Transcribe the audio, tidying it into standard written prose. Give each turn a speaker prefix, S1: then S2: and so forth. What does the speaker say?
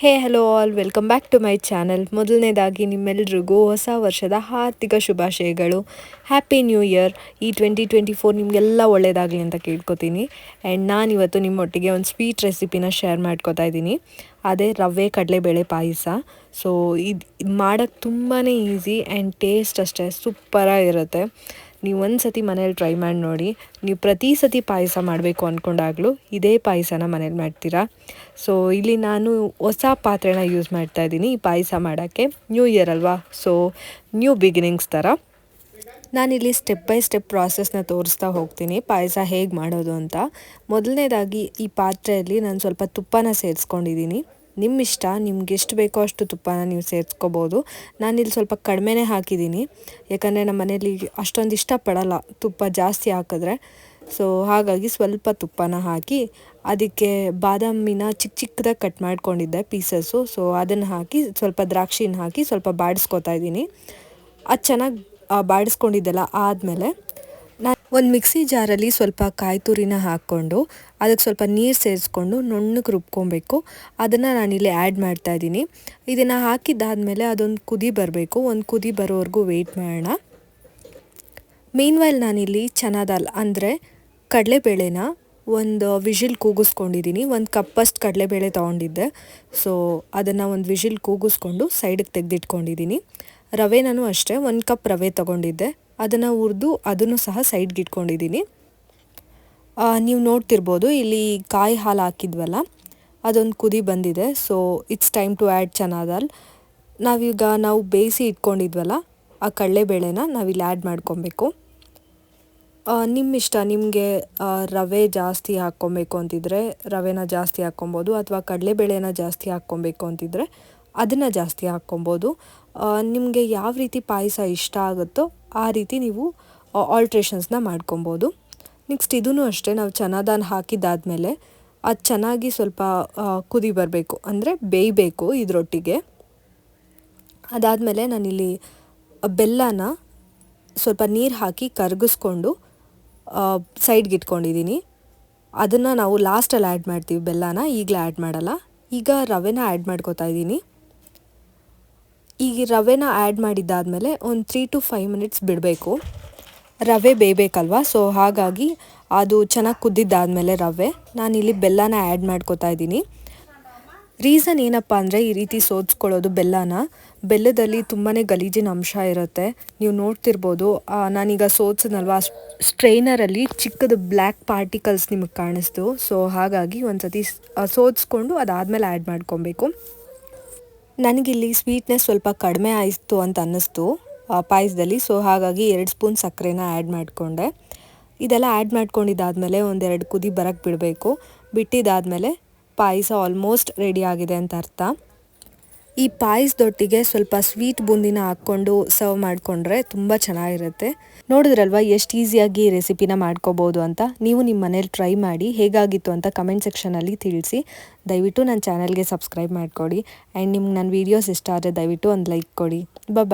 S1: Hey hello all welcome back to my channel. ಮೊದಲನೇದಾಗಿ ನಿಮ್ಮೆಲ್ರಿಗೂ ಹೊಸ ವರ್ಷದ ಹಾರ್ದಿಕ ಶುಭಾಶಯಗಳು. Happy new year. ಈ 2024 ನಿಮಗೆಲ್ಲ ಒಳ್ಳೆಯದಾಗಲಿ ಅಂತ ಕೇಳ್ಕೊತೀನಿ. ಆ್ಯಂಡ್ ನಾನಿವತ್ತು ನಿಮ್ಮೊಟ್ಟಿಗೆ ಒಂದು ಸ್ವೀಟ್ ರೆಸಿಪಿನ ಶೇರ್ ಮಾಡ್ಕೊತಾ ಇದ್ದೀನಿ. ಅದೇ ರವೆ ಕಡಲೆಬೇಳೆ ಪಾಯಸ. ಸೊ ಇದು ಮಾಡೋಕ್ಕೆ ತುಂಬಾ ಈಸಿ ಆ್ಯಂಡ್ ಟೇಸ್ಟ್ ಅಷ್ಟೇ ಸೂಪರಾಗಿರುತ್ತೆ. ನೀವು ಒಂದು ಸತಿ ಮನೇಲಿ ಟ್ರೈ ಮಾಡಿ ನೋಡಿ. ನೀವು ಪ್ರತಿ ಸತಿ ಪಾಯಸ ಮಾಡಬೇಕು ಅಂದ್ಕೊಂಡಾಗಲೂ ಇದೇ ಪಾಯಸನ ಮನೇಲಿ ಮಾಡ್ತೀರಾ. ಸೊ ಇಲ್ಲಿ ನಾನು ಹೊಸ ಪಾತ್ರೆನ ಯೂಸ್ ಮಾಡ್ತಾ ಇದ್ದೀನಿ ಈ ಪಾಯಸ ಮಾಡೋಕ್ಕೆ. ನ್ಯೂ ಇಯರ್ ಅಲ್ವಾ, ಸೊ ನ್ಯೂ ಬಿಗಿನಿಂಗ್ಸ್ ಥರ. ನಾನಿಲ್ಲಿ ಸ್ಟೆಪ್ ಬೈ ಸ್ಟೆಪ್ ಪ್ರಾಸೆಸ್ನ ತೋರಿಸ್ತಾ ಹೋಗ್ತೀನಿ ಪಾಯಸ ಹೇಗೆ ಮಾಡೋದು ಅಂತ. ಮೊದಲನೇದಾಗಿ ಈ ಪಾತ್ರೆಯಲ್ಲಿ ನಾನು ಸ್ವಲ್ಪ ತುಪ್ಪನ ಸೇರಿಸ್ಕೊಂಡಿದ್ದೀನಿ. ನಿಮ್ಮ ಇಷ್ಟ, ನಿಮ್ಗೆ ಎಷ್ಟು ಬೇಕೋ ಅಷ್ಟು ತುಪ್ಪನ ನೀವು ಸೇರಿಸ್ಕೋಬೋದು. ನಾನಿಲ್ಲಿ ಸ್ವಲ್ಪ ಕಡಿಮೆನೇ ಹಾಕಿದ್ದೀನಿ, ಯಾಕಂದರೆ ನಮ್ಮ ಮನೇಲಿ ಅಷ್ಟೊಂದು ಇಷ್ಟಪಡಲ್ಲ ತುಪ್ಪ ಜಾಸ್ತಿ ಹಾಕಿದ್ರೆ. ಸೊ ಹಾಗಾಗಿ ಸ್ವಲ್ಪ ತುಪ್ಪನ ಹಾಕಿ ಅದಕ್ಕೆ ಬಾದಾಮಿನ ಚಿಕ್ಕದಾಗಿ ಕಟ್ ಮಾಡ್ಕೊಂಡಿದ್ದೆ ಪೀಸಸ್ಸು. ಸೊ ಅದನ್ನು ಹಾಕಿ ಸ್ವಲ್ಪ ದ್ರಾಕ್ಷಿನ ಹಾಕಿ ಸ್ವಲ್ಪ ಬಾಡಿಸ್ಕೊತಾ ಇದ್ದೀನಿ. ಅದು ಚೆನ್ನಾಗಿ ಬಾಡಿಸ್ಕೊಂಡಿದ್ದೆಲ್ಲ ಆದಮೇಲೆ ನಾನು ಒಂದು ಮಿಕ್ಸಿ ಜಾರಲ್ಲಿ ಸ್ವಲ್ಪ ಕಾಯಿ ತುರಿನ ಹಾಕ್ಕೊಂಡು ಅದಕ್ಕೆ ಸ್ವಲ್ಪ ನೀರು ಸೇರಿಸ್ಕೊಂಡು ನುಣ್ಣಗೆ ರುಬ್ಕೊಬೇಕು. ಅದನ್ನು ನಾನಿಲ್ಲಿ ಆ್ಯಡ್ ಮಾಡ್ತಾಯಿದ್ದೀನಿ. ಇದನ್ನು ಹಾಕಿದ್ದಾದಮೇಲೆ ಅದೊಂದು ಕುದಿ ಬರಬೇಕು. ಒಂದು ಕುದಿ ಬರೋವರೆಗೂ ವೆಯ್ಟ್ ಮಾಡೋಣ. ಮೀನ್ವೈಲ್ ನಾನಿಲ್ಲಿ ಚನಾ ದಾಲ್ ಅಂದರೆ ಕಡಲೆಬೇಳೆನ ಒಂದು ವಿಷಿಲ್ ಕೂಗಿಸ್ಕೊಂಡಿದ್ದೀನಿ. ಒಂದು ಕಪ್ಪಷ್ಟು ಕಡಲೆಬೇಳೆ ತೊಗೊಂಡಿದ್ದೆ. ಸೊ ಅದನ್ನು ಒಂದು ವಿಷಿಲ್ ಕೂಗಿಸ್ಕೊಂಡು ಸೈಡಿಗೆ ತೆಗೆದಿಟ್ಕೊಂಡಿದ್ದೀನಿ. ರವೆನೂ ಅಷ್ಟೇ 1 ಕಪ್ ರವೆ ತೊಗೊಂಡಿದ್ದೆ, ಅದನ್ನು ಹುರಿದು ಅದನ್ನು ಸಹ ಸೈಡ್ಗೆ ಇಟ್ಕೊಂಡಿದ್ದೀನಿ. ನೀವು ನೋಡ್ತಿರ್ಬೋದು ಇಲ್ಲಿ ಕಾಯಿ ಹಾಲು ಹಾಕಿದ್ವಲ್ಲ ಅದೊಂದು ಕುದಿ ಬಂದಿದೆ. So it's time to add chana dal. ನಾವು ಬೇಯಿಸಿ ಇಟ್ಕೊಂಡಿದ್ವಲ್ಲ ಆ ಕಡಲೆಬೇಳೆನ ನಾವಿಲ್ಲಿ ಆ್ಯಡ್ ಮಾಡ್ಕೊಬೇಕು. ನಿಮ್ಮ ಇಷ್ಟ, ನಿಮಗೆ ರವೆ ಜಾಸ್ತಿ ಹಾಕ್ಕೊಬೇಕು ಅಂತಿದ್ರೆ ರವೆನ ಜಾಸ್ತಿ ಹಾಕ್ಕೊಬೋದು, ಅಥವಾ ಕಡಲೆಬೇಳೆನ ಜಾಸ್ತಿ ಹಾಕ್ಕೊಬೇಕು ಅಂತಿದ್ರೆ ಅದನ್ನು ಜಾಸ್ತಿ ಹಾಕ್ಕೊಬೋದು. ನಿಮಗೆ ಯಾವ ರೀತಿ ಪಾಯಸ ಇಷ್ಟ ಆಗುತ್ತೋ ಆ ರೀತಿ ನೀವು ಆಲ್ಟ್ರೇಷನ್ಸ್ನ ಮಾಡ್ಕೊಬೋದು. ನೆಕ್ಸ್ಟ್ ಇದೂ ಅಷ್ಟೇ, ನಾವು ಚನಾ ದಾಲ್ ಹಾಕಿದ್ದಾದಮೇಲೆ ಅದು ಚೆನ್ನಾಗಿ ಸ್ವಲ್ಪ ಕುದಿ ಬರಬೇಕು, ಅಂದರೆ ಬೇಯಬೇಕು ಇದರೊಟ್ಟಿಗೆ. ಅದಾದಮೇಲೆ ನಾನಿಲ್ಲಿ ಬೆಲ್ಲನ ಸ್ವಲ್ಪ ನೀರು ಹಾಕಿ ಕರಗಿಸ್ಕೊಂಡು ಸೈಡ್ಗೆ ಇಟ್ಕೊಂಡಿದ್ದೀನಿ. ಅದನ್ನು ನಾವು ಲಾಸ್ಟಲ್ಲಿ ಆ್ಯಡ್ ಮಾಡ್ತೀವಿ, ಬೆಲ್ಲನ ಈಗಲೇ ಆ್ಯಡ್ ಮಾಡಲ್ಲ. ಈಗ ರವೆನ ಆ್ಯಡ್ ಮಾಡ್ಕೊತಾ ಇದ್ದೀನಿ. ಈಗ ರವೆನ ಆ್ಯಡ್ ಮಾಡಿದ್ದಾದಮೇಲೆ ಒಂದು 3 to 5 ಮಿನಿಟ್ಸ್ ಬಿಡಬೇಕು. ರವೆ ಬೇಯಬೇಕಲ್ವ, ಸೊ ಹಾಗಾಗಿ ಅದು ಚೆನ್ನಾಗಿ ಕುದ್ದಿದ್ದಾದಮೇಲೆ ರವೆ ನಾನಿಲ್ಲಿ ಬೆಲ್ಲನ ಆ್ಯಡ್ ಮಾಡ್ಕೊತಾ ಇದ್ದೀನಿ. ರೀಸನ್ ಏನಪ್ಪ ಅಂದರೆ ಈ ರೀತಿ ಸೋದಿಸ್ಕೊಳ್ಳೋದು ಬೆಲ್ಲದಲ್ಲಿ ತುಂಬಾ ಗಲೀಜಿನ ಅಂಶ ಇರುತ್ತೆ. ನೀವು ನೋಡ್ತಿರ್ಬೋದು, ನಾನೀಗ ಸೋದಿಸಿದ್ನಲ್ವ ಸ್ಟ್ರೈನರಲ್ಲಿ ಚಿಕ್ಕದು ಬ್ಲ್ಯಾಕ್ ಪಾರ್ಟಿಕಲ್ಸ್ ನಿಮಗೆ ಕಾಣಿಸ್ತು. ಸೊ ಹಾಗಾಗಿ ಒಂದು ಸತಿ ಸೋದಿಸ್ಕೊಂಡು ಅದಾದಮೇಲೆ ಆ್ಯಡ್ ಮಾಡ್ಕೊಬೇಕು. ನನಗಿಲ್ಲಿ ಸ್ವೀಟ್ನೆಸ್ ಸ್ವಲ್ಪ ಕಡಿಮೆ ಆಯಿತು ಅಂತ ಅನ್ನಿಸ್ತು ಪಾಯಸದಲ್ಲಿ. ಸೊ ಹಾಗಾಗಿ 2 ಸ್ಪೂನ್ ಸಕ್ಕರೆನ ಆ್ಯಡ್ ಮಾಡಿಕೊಂಡೆ. ಇದೆಲ್ಲ ಆ್ಯಡ್ ಮಾಡ್ಕೊಂಡಿದ್ದಾದಮೇಲೆ 1-2 ಕುದಿ ಬರೋಕ್ಕೆ ಬಿಡಬೇಕು. ಬಿಟ್ಟಿದ್ದಾದಮೇಲೆ ಪಾಯಸ ಆಲ್ಮೋಸ್ಟ್ ರೆಡಿ ಆಗಿದೆ ಅಂತ ಅರ್ಥ. ಈ ಪಾಯಸದೊಟ್ಟಿಗೆ ಸ್ವಲ್ಪ ಸ್ವೀಟ್ ಬೂಂದಿನ ಹಾಕ್ಕೊಂಡು ಸರ್ವ್ ಮಾಡಿಕೊಂಡ್ರೆ ತುಂಬ ಚೆನ್ನಾಗಿರುತ್ತೆ. ನೋಡಿದ್ರಲ್ವ ಎಷ್ಟು ಈಸಿಯಾಗಿ ಈ ರೆಸಿಪಿನ ಮಾಡ್ಕೋಬೋದು ಅಂತ. ನೀವು ನಿಮ್ಮ ಮನೇಲಿ ಟ್ರೈ ಮಾಡಿ ಹೇಗಾಗಿತ್ತು ಅಂತ ಕಮೆಂಟ್ ಸೆಕ್ಷನಲ್ಲಿ ತಿಳಿಸಿ. ದಯವಿಟ್ಟು ನನ್ನ ಚಾನಲ್ಗೆ ಸಬ್ಸ್ಕ್ರೈಬ್ ಮಾಡಿಕೊಡಿ. ಆ್ಯಂಡ್ ನಿಮ್ಗೆ ನನ್ನ ವೀಡಿಯೋಸ್ ಇಷ್ಟ ಆದರೆ ದಯವಿಟ್ಟು ಒಂದು ಲೈಕ್ ಕೊಡಿ. ಬಾಯ್.